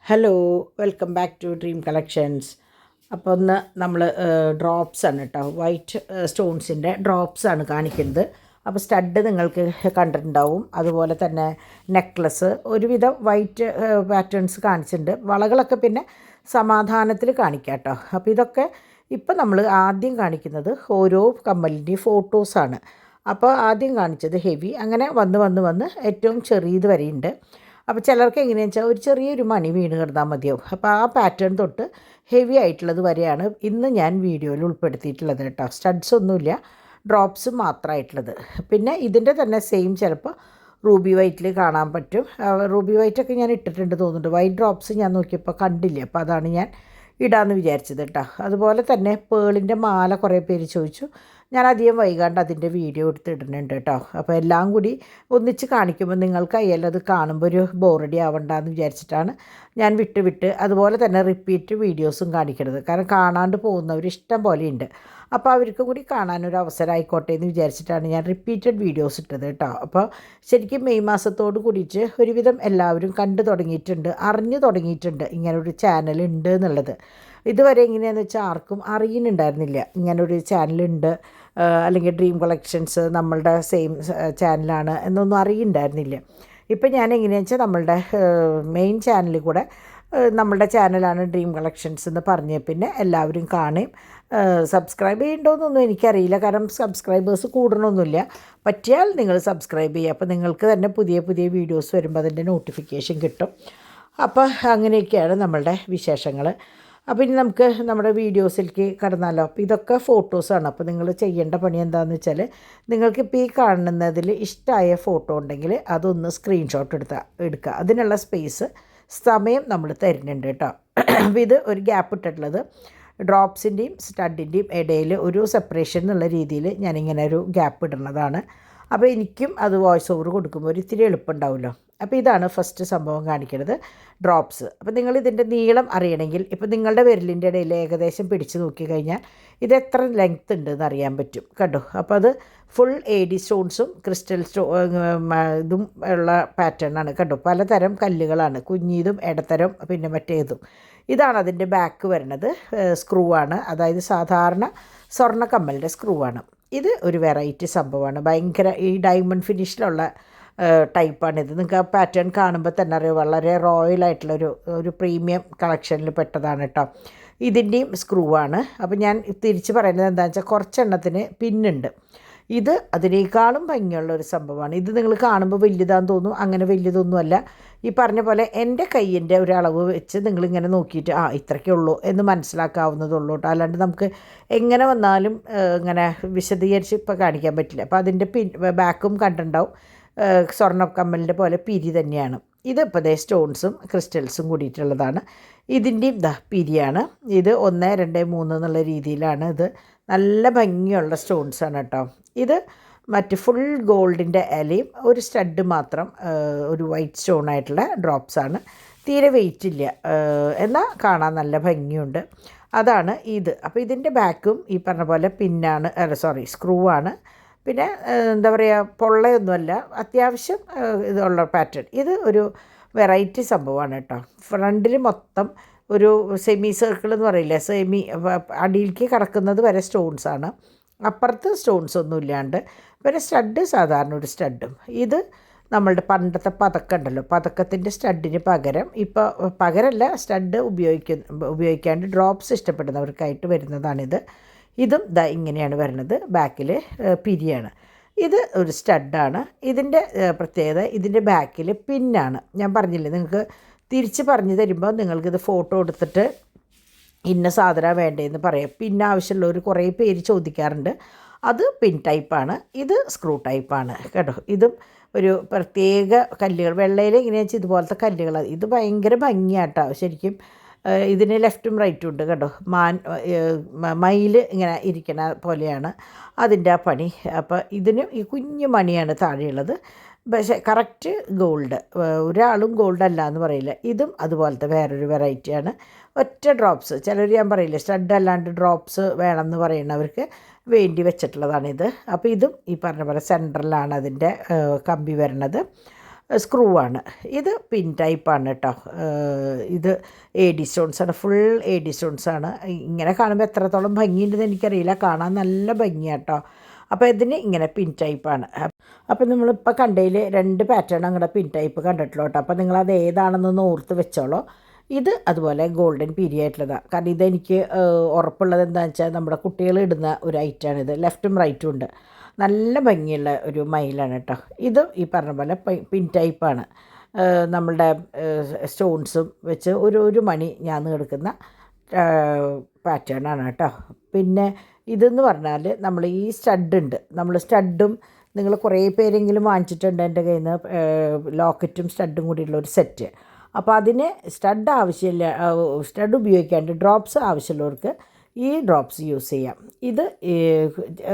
Hello, welcome back to dream collections. അപ്പോൾ ഒന്ന് നമ്മൾ ഡ്രോപ്സ് ആണ് കേട്ടോ, വൈറ്റ് സ്റ്റോൺസിൻ്റെ ഡ്രോപ്സ് ആണ് കാണിക്കുന്നത്. അപ്പോൾ സ്റ്റഡ് നിങ്ങൾക്ക് കണ്ടിട്ടുണ്ടാവും, അതുപോലെ തന്നെ നെക്ലസ്, ഒരുവിധം വൈറ്റ് പാറ്റേൺസ് കാണിച്ചിട്ടുണ്ട്. വളകളൊക്കെ പിന്നെ സമാധാനത്തിൽ കാണിക്കാം കേട്ടോ. അപ്പോൾ ഇതൊക്കെ ഇപ്പം നമ്മൾ ആദ്യം കാണിക്കുന്നത് ഓരോ കമ്മലിൻ്റെയും ഫോട്ടോസാണ്. അപ്പോൾ ആദ്യം കാണിച്ചത് ഹെവി, അങ്ങനെ വന്ന് ഏറ്റവും ചെറിയത് വരെയുണ്ട്. അപ്പോൾ ചിലർക്ക് എങ്ങനെയാണെന്ന് വെച്ചാൽ ഒരു ചെറിയൊരു മണി വീണ് കിടന്നാൽ മതിയാവും. അപ്പോൾ ആ പാറ്റേൺ തൊട്ട് ഹെവി ആയിട്ടുള്ളത് വരെയാണ് ഇന്ന് ഞാൻ വീഡിയോയിൽ ഉൾപ്പെടുത്തിയിട്ടുള്ളത് കേട്ടോ. സ്റ്റഡ്സ് ഒന്നുമില്ല, ഡ്രോപ്സ് മാത്രമായിട്ടുള്ളത്. പിന്നെ ഇതിൻ്റെ തന്നെ സെയിം ചിലപ്പോൾ റൂബി വൈറ്റിൽ കാണാൻ പറ്റും. റൂബി വൈറ്റൊക്കെ ഞാൻ ഇട്ടിട്ടുണ്ട് തോന്നുന്നുണ്ട്. വൈറ്റ് ഡ്രോപ്സ് ഞാൻ നോക്കിയപ്പോൾ കണ്ടില്ല, അപ്പോൾ അതാണ് ഞാൻ ഇടാമെന്ന് വിചാരിച്ചത് കേട്ടോ. അതുപോലെ തന്നെ പേളിൻ്റെ മാല കുറേ പേര് ചോദിച്ചു. ഞാൻ അധികം വൈകാണ്ട് അതിൻ്റെ വീഡിയോ എടുത്തിടുന്നുണ്ട് കേട്ടോ. അപ്പോൾ എല്ലാം കൂടി ഒന്നിച്ച് കാണിക്കുമ്പോൾ നിങ്ങൾക്ക് അത് കാണുമ്പോൾ ഒരു ബോറടി ആവണ്ടെന്ന് വിചാരിച്ചിട്ടാണ് ഞാൻ വിട്ട് അതുപോലെ തന്നെ റിപ്പീറ്റ് വീഡിയോസും കാണിക്കുന്നത്. കാരണം കാണാണ്ട് പോകുന്നവർ ഇഷ്ടം പോലെയുണ്ട്. അപ്പോൾ അവർക്കും കൂടി കാണാനൊരു അവസരം ആയിക്കോട്ടെ എന്ന് വിചാരിച്ചിട്ടാണ് ഞാൻ റിപ്പീറ്റഡ് വീഡിയോസ് ഇട്ടത് കേട്ടോ. അപ്പോൾ ശരിക്കും മെയ് മാസത്തോട് കൂടിയിട്ട് ഒരുവിധം എല്ലാവരും കണ്ടു തുടങ്ങിയിട്ടുണ്ട്, അറിഞ്ഞു തുടങ്ങിയിട്ടുണ്ട് ഇങ്ങനൊരു ചാനൽ ഉണ്ട് എന്നുള്ളത്. ഇതുവരെ എങ്ങനെയാണെന്ന് വെച്ചാൽ ആർക്കും അറിയുന്നുണ്ടായിരുന്നില്ല ഇങ്ങനൊരു ചാനലുണ്ട്, അല്ലെങ്കിൽ ഡ്രീം കളക്ഷൻസ് നമ്മളുടെ സെയിം ചാനലാണ് എന്നൊന്നും അറിയുന്നുണ്ടായിരുന്നില്ല. ഇപ്പം ഞാൻ എങ്ങനെയാണെന്ന് വെച്ചാൽ നമ്മളുടെ മെയിൻ ചാനലിൽ കൂടെ നമ്മളുടെ ചാനലാണ് ഡ്രീം കളക്ഷൻസ് എന്ന് പറഞ്ഞ പിന്നെ എല്ലാവരും കാണുകയും സബ്സ്ക്രൈബ് ചെയ്യണ്ടോയെന്നൊന്നും എനിക്കറിയില്ല. കാരണം സബ്സ്ക്രൈബേഴ്സ് കൂടണമൊന്നുമില്ല. പറ്റിയാൽ നിങ്ങൾ സബ്സ്ക്രൈബ് ചെയ്യുക, അപ്പോൾ നിങ്ങൾക്ക് തന്നെ പുതിയ വീഡിയോസ് വരുമ്പോൾ അതിൻ്റെ നോട്ടിഫിക്കേഷൻ കിട്ടും. അപ്പോൾ അങ്ങനെയൊക്കെയാണ് നമ്മളുടെ വിശേഷങ്ങൾ. അപ്പോൾ ഇനി നമുക്ക് നമ്മുടെ വീഡിയോസിലേക്ക് കടന്നാലോ. അപ്പോൾ ഇതൊക്കെ ഫോട്ടോസാണ്. അപ്പോൾ നിങ്ങൾ ചെയ്യേണ്ട പണി എന്താണെന്ന് വെച്ചാൽ, നിങ്ങൾക്കിപ്പോൾ ഈ കാണുന്നതിൽ ഇഷ്ടമായ ഫോട്ടോ ഉണ്ടെങ്കിൽ അതൊന്ന് സ്ക്രീൻഷോട്ട് എടുക്കുക. അതിനുള്ള സമയം നമ്മൾ തരുന്നുണ്ട് കേട്ടോ. അപ്പോൾ ഇത് ഒരു ഗ്യാപ്പ് ഇട്ടിട്ടുള്ളത് ഡ്രോപ്സിൻ്റെയും സ്റ്റഡിൻ്റെയും ഇടയിൽ ഒരു സെപ്പറേഷൻ എന്നുള്ള രീതിയിൽ ഞാനിങ്ങനെ ഒരു ഗ്യാപ്പ് ഇടുന്നതാണ്. അപ്പോൾ എനിക്കും അത് വോയിസ് ഓവർ കൊടുക്കുമ്പോൾ ഒരു ഇത്തിരി എളുപ്പമുണ്ടാവുമല്ലോ. അപ്പോൾ ഇതാണ് ഫസ്റ്റ് സംഭവം കാണിക്കുന്നത്, ഡ്രോപ്സ്. അപ്പോൾ നിങ്ങളിതിൻ്റെ നീളം അറിയണമെങ്കിൽ ഇപ്പോൾ നിങ്ങളുടെ വിരലിൻ്റെ ഇടയിൽ ഏകദേശം പിടിച്ച് നോക്കിക്കഴിഞ്ഞാൽ ഇത് എത്ര ലെങ്ത്ത് ഉണ്ടെന്ന് അറിയാൻ പറ്റും കണ്ടോ. അപ്പോൾ അത് ഫുൾ AD സ്റ്റോൺസും ക്രിസ്റ്റൽ ഇതും ഉള്ള പാറ്റേണാണ് കണ്ടോ. പലതരം കല്ലുകളാണ്, കുഞ്ഞിതും ഇടത്തരം പിന്നെ മറ്റേതും. ഇതാണ് അതിൻ്റെ ബാക്ക് വരുന്നത്. സ്ക്രൂ ആണ്, അതായത് സാധാരണ സ്വർണ്ണ കമ്മലിൻ്റെ സ്ക്രൂ ആണ്. ഇത് ഒരു വെറൈറ്റി സംഭവമാണ്, ഭയങ്കര ഈ ഡയമണ്ട് ഫിനിഷിലുള്ള ടൈപ്പാണിത്. നിങ്ങൾക്ക് ആ പാറ്റേൺ കാണുമ്പോൾ തന്നെ അറിയാം, വളരെ റോയലായിട്ടുള്ളൊരു പ്രീമിയം കളക്ഷനിൽ പെട്ടതാണ് കേട്ടോ. ഇതിൻ്റെയും സ്ക്രൂ ആണ്. അപ്പോൾ ഞാൻ തിരിച്ച് പറയുന്നത് എന്താണെന്ന് വെച്ചാൽ കുറച്ചെണ്ണത്തിന് പിന്നുണ്ട്. ഇത് അതിനേക്കാളും ഭംഗിയുള്ള ഒരു സംഭവമാണ്. ഇത് നിങ്ങൾ കാണുമ്പോൾ വലുതാന്ന് തോന്നും, അങ്ങനെ വലിയതൊന്നുമല്ല. ഈ പറഞ്ഞ പോലെ എൻ്റെ കയ്യിൻ്റെ ഒരളവ് വെച്ച് നിങ്ങളിങ്ങനെ നോക്കിയിട്ട് ഇത്രയ്ക്കേ ഉള്ളൂ എന്ന് മനസ്സിലാക്കാവുന്നതുള്ളൂ കേട്ടോ. അല്ലാണ്ട് നമുക്ക് എങ്ങനെ വന്നാലും ഇങ്ങനെ വിശദീകരിച്ച് ഇപ്പോൾ കാണിക്കാൻ പറ്റില്ല. അപ്പോൾ അതിൻ്റെ ബാക്കും കണ്ടിട്ടുണ്ടാവും, സ്വർണ്ണ കമ്മലിൻ്റെ പോലെ പിരി തന്നെയാണ്. ഇത് ഇപ്പോൾ സ്റ്റോൺസും ക്രിസ്റ്റൽസും കൂടിയിട്ടുള്ളതാണ്. ഇതിൻ്റെയും പിരിയാണ്. ഇത് 1, 2, 3 എന്നുള്ള രീതിയിലാണ്. ഇത് നല്ല ഭംഗിയുള്ള സ്റ്റോൺസാണ് കേട്ടോ. ഇത് മറ്റ് ഫുൾ ഗോൾഡിൻ്റെ ഇലയും ഒരു സ്റ്റഡ് മാത്രം ഒരു വൈറ്റ് സ്റ്റോണായിട്ടുള്ള ഡ്രോപ്സാണ്. തീരെ വെയിറ്റ് ഇല്ല, എന്നാൽ കാണാൻ നല്ല ഭംഗിയുണ്ട്. അതാണ് ഇത്. അപ്പോൾ ഇതിൻ്റെ ബാക്കും ഈ പറഞ്ഞ പോലെ സ്ക്രൂ ആണ്. പിന്നെ എന്താ പറയുക, പൊള്ളയൊന്നുമല്ല, അത്യാവശ്യം ഇതുള്ള പാറ്റേൺ. ഇത് ഒരു വെറൈറ്റി സംഭവമാണ് കേട്ടോ. ഫ്രണ്ടിൽ മൊത്തം ഒരു സെമി സർക്കിൾ എന്ന് പറയില്ല, അടിയിലേക്ക് കിടക്കുന്നത് വരെ സ്റ്റോൺസാണ്, അപ്പുറത്ത് സ്റ്റോൺസ് ഒന്നും ഇല്ലാണ്ട്. പിന്നെ സ്റ്റഡ് സാധാരണ ഒരു സ്റ്റഡും. ഇത് നമ്മളുടെ പണ്ടത്തെ പതക്കം ഉണ്ടല്ലോ, പതക്കത്തിൻ്റെ സ്റ്റഡിന് പകരം പകരമല്ല, സ്റ്റഡ് ഉപയോഗിക്കാണ്ട് ഡ്രോപ്സ് ഇഷ്ടപ്പെടുന്നവർക്കായിട്ട് വരുന്നതാണിത്. ഇതും ഇങ്ങനെയാണ് വരുന്നത്, ബാക്കിൽ പിരിയാണ്. ഇത് ഒരു സ്റ്റഡാണ്. ഇതിൻ്റെ പ്രത്യേകത, ഇതിൻ്റെ ബാക്കിൽ പിന്നാണ്. ഞാൻ പറഞ്ഞില്ലേ, നിങ്ങൾക്ക് തിരിച്ച് പറഞ്ഞു തരുമ്പോൾ നിങ്ങൾക്കിത് ഫോട്ടോ എടുത്തിട്ട് ഇന്ന സാധനം വേണ്ടതെന്ന് പറയാം. പിന്നെ ആവശ്യമുള്ളവർ കുറേ പേര് ചോദിക്കാറുണ്ട്. അത് പിൻ ടൈപ്പാണ്, ഇത് സ്ക്രൂ ടൈപ്പാണ് കേട്ടോ. ഇതും ഒരു പ്രത്യേക കല്ലുകൾ, വെള്ളയിൽ എങ്ങനെയാണെന്ന് വെച്ചാൽ ഇതുപോലത്തെ കല്ലുകൾ. ഇത് ഭയങ്കര ഭംഗിയാട്ടോ ശരിക്കും. ഇതിന് ലെഫ്റ്റും റൈറ്റും ഉണ്ട് കേട്ടോ. മയിൽ ഇങ്ങനെ ഇരിക്കണ പോലെയാണ് അതിൻ്റെ ആ പണി. അപ്പോൾ ഇതിന് ഈ കുഞ്ഞു മണിയാണ് താഴെയുള്ളത്. പക്ഷേ കറക്റ്റ് ഗോൾഡ്, ഒരാളും ഗോൾഡ് അല്ല എന്ന് പറയില്ല. ഇതും അതുപോലത്തെ വേറൊരു വെറൈറ്റിയാണ്. ഒറ്റ ഡ്രോപ്സ്, ചിലർ ഞാൻ പറയില്ല സ്റ്റഡ് അല്ലാണ്ട് ഡ്രോപ്സ് വേണമെന്ന് പറയുന്നവർക്ക് വേണ്ടി വെച്ചിട്ടുള്ളതാണിത്. അപ്പോൾ ഇതും ഈ പറഞ്ഞ പോലെ സെൻറ്ററിലാണ് അതിൻ്റെ കമ്പി വരുന്നത്. സ്ക്രൂ ആണ്. ഇത് പിൻ ടൈപ്പാണ് കേട്ടോ. ഇത് എ ഡി സ്റ്റോൺസാണ്, ഫുൾ എ ഡി സ്റ്റോൺസാണ്. ഇങ്ങനെ കാണുമ്പോൾ എത്രത്തോളം ഭംഗിയുണ്ടെന്ന് എനിക്കറിയില്ല, കാണാൻ നല്ല ഭംഗിയാണ് കേട്ടോ. അപ്പോൾ ഇതിന് ഇങ്ങനെ പിൻ ടൈപ്പാണ്. അപ്പോൾ നമ്മളിപ്പോൾ കണ്ടതിൽ 2 പാറ്റേൺ അങ്ങടെ പിൻ ടൈപ്പ് കണ്ടിട്ടുള്ളൂ കേട്ടോ. അപ്പോൾ നിങ്ങളത് ഏതാണെന്നൊന്ന് ഓർത്ത് വെച്ചോളൂ. ഇത് അതുപോലെ ഗോൾഡൻ പീരി ആയിട്ടുള്ളതാണ്. കാരണം ഇതെനിക്ക് ഉറപ്പുള്ളത് എന്താണെന്ന് വെച്ചാൽ നമ്മുടെ കുട്ടികൾ ഇടുന്ന ഒരു ഐറ്റമാണിത്. ലെഫ്റ്റും റൈറ്റും ഉണ്ട്. നല്ല ഭംഗിയുള്ള ഒരു മയിലാണ് കേട്ടോ. ഇത് ഈ പറഞ്ഞ പോലെ പിൻ ടൈപ്പാണ്. നമ്മളുടെ സ്റ്റോൺസും വെച്ച് ഒരു മണി ഞാൻ എടുക്കുന്ന പാറ്റേൺ ആണ് കേട്ടോ. പിന്നെ ഇതെന്ന് പറഞ്ഞാൽ നമ്മൾ ഈ സ്റ്റഡുണ്ട്, നമ്മൾ സ്റ്റഡും നിങ്ങൾ കുറേ പേരെങ്കിലും വാങ്ങിച്ചിട്ടുണ്ട് എൻ്റെ കയ്യിൽ നിന്ന്, ലോക്കറ്റും സ്റ്റഡും കൂടിയുള്ള ഒരു സെറ്റ്. അപ്പോൾ അതിന് സ്റ്റഡ് ആവശ്യമില്ല, സ്റ്റഡ് ഉപയോഗിക്കാണ്ട് ഡ്രോപ്സ് ആവശ്യമുള്ളവർക്ക് ഈ ഡ്രോപ്സ് യൂസ് ചെയ്യാം. ഇത്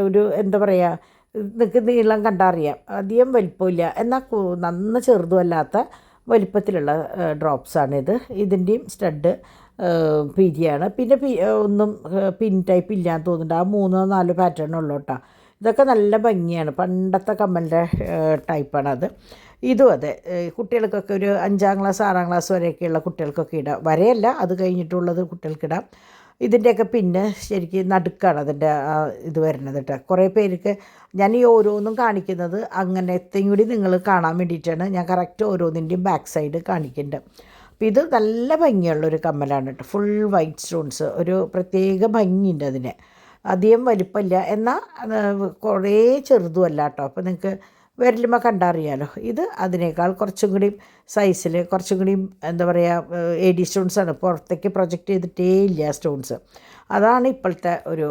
ഒരു എന്താ പറയുക, നിങ്ങൾക്ക് നീളം കണ്ടറിയാം, അധികം വലിപ്പമില്ല എന്നാൽ നന്ന ചെറുതുമല്ലാത്ത വലിപ്പത്തിലുള്ള ഡ്രോപ്സാണിത്. ഇതിൻ്റെയും സ്റ്റഡ് പീരിയാണ്. പിന്നെ ഒന്നും പിൻ ടൈപ്പ് ഇല്ലാന്ന് തോന്നുന്നുണ്ട്. ആ 3-4 പാറ്റേൺ ഉള്ളൂ കേട്ടോ. ഇതൊക്കെ നല്ല ഭംഗിയാണ്, പണ്ടത്തെ കമ്മലിൻ്റെ ടൈപ്പാണത്. ഇതും അതെ, കുട്ടികൾക്കൊക്കെ ഒരു 5ാം ക്ലാസ് 6ാം ക്ലാസ് വരെയൊക്കെയുള്ള കുട്ടികൾക്കൊക്കെ ഇടാം. വരെയല്ല, അത് കഴിഞ്ഞിട്ടുള്ളത് കുട്ടികൾക്കിടാം. ഇതിൻ്റെയൊക്കെ പിന്നെ ശരിക്കും നടുക്കാണ് അതിൻ്റെ ഇത് വരുന്നത് കേട്ടോ. കുറേ പേർക്ക് ഞാൻ ഈ ഓരോന്നും കാണിക്കുന്നത് അങ്ങനത്തെയും കൂടി നിങ്ങൾ കാണാൻ വേണ്ടിയിട്ടാണ് ഞാൻ കറക്റ്റ് ഓരോന്നിൻ്റെയും ബാക്ക് സൈഡ് കാണിക്കുന്നുണ്ട്. അപ്പോൾ ഇത് നല്ല ഭംഗിയുള്ളൊരു കമ്മലാണ് കേട്ടോ. ഫുൾ വൈറ്റ് സ്റ്റോൺസ്, ഒരു പ്രത്യേക ഭംഗിയുണ്ട് അതിന്. അധികം വലിപ്പമില്ല എന്നാൽ കുറേ ചെറുതുമല്ല കേട്ടോ. അപ്പോൾ നിങ്ങൾക്ക് വിരലുമ്മ കണ്ടറിയാലോ. ഇത് അതിനേക്കാൾ കുറച്ചും കൂടി സൈസിൽ കുറച്ചും കൂടി എന്താ പറയുക, എ ഡി സ്റ്റോൺസാണ്. പുറത്തേക്ക് പ്രൊജക്റ്റ് ചെയ്തിട്ടേ ഇല്ല സ്റ്റോൺസ്. അതാണ് ഇപ്പോഴത്തെ ഒരു